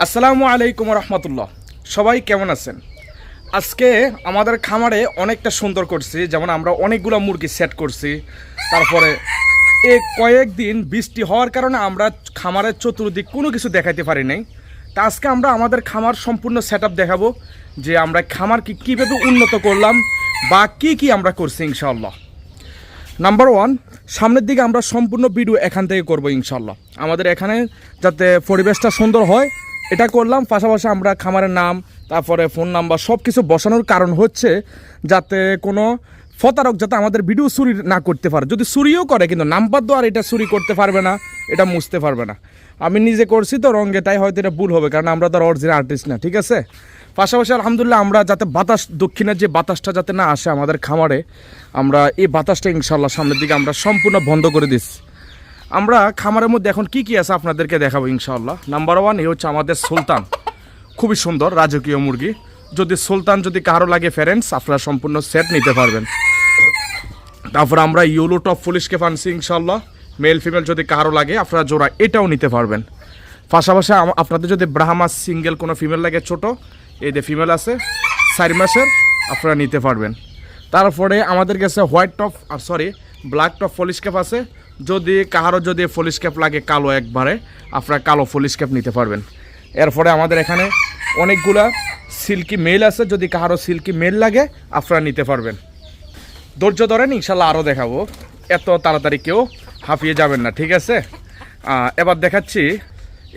আসসালামু আলাইকুম রহমতুল্লাহ। সবাই কেমন আছেন? আজকে আমাদের খামারে অনেকটা সুন্দর করছি, যেমন আমরা অনেকগুলো মুরগি সেট করছি। তারপরে এই কয়েকদিন বৃষ্টি হওয়ার কারণে আমরা খামারের চতুর্দিক কোনো কিছু দেখাইতে পারি নাই। তা আজকে আমরা আমাদের খামার সম্পূর্ণ সেট আপ দেখাবো, যে আমরা খামার কীভাবে উন্নত করলাম বা কি আমরা করছি ইনশাআল্লাহ। নাম্বার ওয়ান, সামনের দিকে আমরা সম্পূর্ণ ভিডিও এখান থেকে করবো ইনশাল্লাহ। আমাদের এখানে যাতে পরিবেশটা সুন্দর হয় এটা করলাম। পাশাপাশি আমরা খামারের নাম, তারপরে ফোন নাম্বার সব কিছু বসানোর কারণ হচ্ছে যাতে কোনো প্রতারক যাতে আমাদের ভিডিও চুরি না করতে পারে। যদি চুরিও করে কিন্তু নাম্বার দেওয়ার এটা চুরি করতে পারবে না, এটা মুছতে পারবে না। আমি নিজে করছি তো রঙে, তাই হয়তো এটা ভুল হবে, কারণ আমরা তো অরিজিনাল আর্টিস্ট না, ঠিক আছে। পাশাপাশি আলহামদুলিল্লাহ আমরা যাতে বাতাস, দক্ষিণের যে বাতাসটা যাতে না আসে আমাদের খামারে, আমরা এই বাতাসটা ইনশাল্লাহ সামনের দিকে আমরা সম্পূর্ণ বন্ধ করে দিচ্ছি। আমরা খামারের মধ্যে এখন কি আছে আপনাদেরকে দেখাবো ইনশাআল্লাহ। নাম্বার ওয়ান, এই হচ্ছে আমাদের সুলতান, খুবই সুন্দর রাজকীয় মুরগি। যদি সুলতান যদি কারো লাগে ফ্রেন্ডস, আপনারা সম্পূর্ণ সেট নিতে পারবেন। তারপর আমরা ইউলো টপ পুলিশকে ফানছি ইনশাআল্লাহ, মেল ফিমেল যদি কারো লাগে আপনারা জোড়া এটাও নিতে পারবেন। পাশাপাশি আপনাদের যদি ব্রাহ্মা সিঙ্গেল কোনো ফিমেল লাগে ছোট, এই যে ফিমেল আছে 4 মাসের, আপনারা নিতে পারবেন। তারপরে আমাদের কাছে হোয়াইট টপ আর ব্ল্যাক টপ পলিশ ক্যাপ আছে। যদি কারো যদি পলিশ ক্যাপ লাগে কালো একবারে, আপনারা কালো পলিশ ক্যাপ নিতে পারবেন। এরপরে আমাদের এখানে অনেকগুলা সিল্কি মেল আছে, যদি কারো সিল্কি মেল লাগে আপনারা নিতে পারবেন। ধৈর্য ধরেন, ইনশাল্লাহ আরও দেখাবো, এত তাড়াতাড়ি কেউ হাঁপিয়ে যাবেন না, ঠিক আছে। এবার দেখাচ্ছি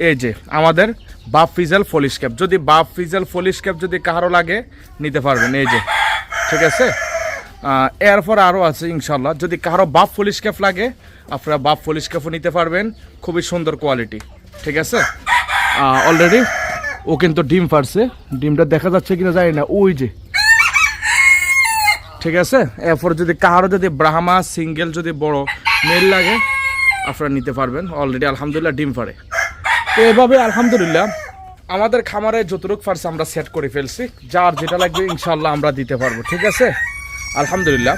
এই যে আমাদের বাপ ফিজেল পলিশ ক্যাপ। যদি বাপ ফিজেল পলিশ ক্যাপ যদি কারো লাগে নিতে পারবেন, এই যে, ঠিক আছে। এরপর আরও আছে ইনশাল্লাহ, যদি কারো বাপ পলিশ ক্যাপ লাগে আপনারা বাপ পলিশ ক্যাপও নিতে পারবেন, খুবই সুন্দর কোয়ালিটি, ঠিক আছে। অলরেডি ও কিন্তু ডিম পারছে, ডিমটা দেখা যাচ্ছে কিনা জানি না, ওই যে, ঠিক আছে। এরপর যদি কারো যদি ব্রাহ্মা সিঙ্গেল যদি বড় মেল লাগে আপনারা নিতে পারবেন। অলরেডি আলহামদুলিল্লাহ ডিম পারে। তো এভাবে আলহামদুলিল্লাহ আমাদের খামারে যতটুকু পারছে আমরা সেট করে ফেলছি, যার যেটা লাগবে ইনশাল্লাহ আমরা দিতে পারবো, ঠিক আছে। আলহামদুলিল্লাহ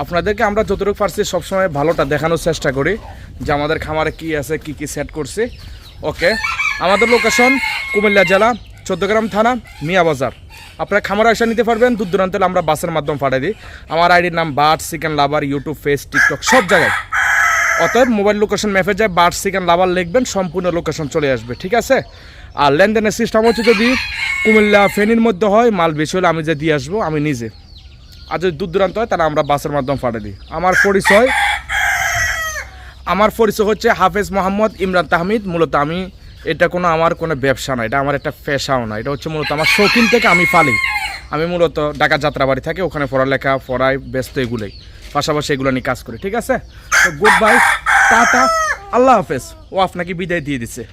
আপনাদেরকে আমরা যতটুকু পারছি সবসময় ভালোটা দেখানোর চেষ্টা করি, যে আমাদের খামারে কি আছে, কি সেট করছি। ওকে, আমাদের লোকেশন কুমিল্লা জেলা 14 গ্রাম থানা মিয়া বাজার। আপনারা খামারে এসে নিতে পারবেন, দূর দূরান্তে আমরা বাসের মাধ্যমে পাঠিয়ে দিই। আমার আইডির নাম bird chicken lover, YouTube, face, TikTok সব জায়গায়। অতএব মোবাইল লোকেশন ম্যাপে যায় বার্ড চিকেন লাভার লিখবেন, সম্পূর্ণ লোকেশন চলে আসবে, ঠিক আছে। আর লেনদেনের সিস্টেম হচ্ছে যদি কুমিল্লা ফেনীর মধ্যে হয়, মাল বেশি হলে আমি যে দিয়ে আসবো আমি নিজে, আর যদি দূর দূরান্ত হয় তাহলে আমরা বাসের মাধ্যমে পাঠিয়ে দিই। আমার পরিচয় হচ্ছে হাফেজ মোহাম্মদ ইমরান তাহমিদ। মূলত আমি এটা আমার কোনো ব্যবসা না, এটা আমার একটা পেশাও না, এটা হচ্ছে মূলত আমার শৌখিন থেকে আমি পালি। আমি মূলত ঢাকা যাত্রাবাড়ি থাকি, ওখানে পড়ালেখা পড়াই ব্যস্ত, এগুলোই পাশাপাশি এগুলো নিয়ে কাজ করি, ঠিক আছে। তো গুড বাই, টাটা, আল্লাহ হাফেজ। ও আপনাকে বিদায় দিয়ে দিচ্ছে।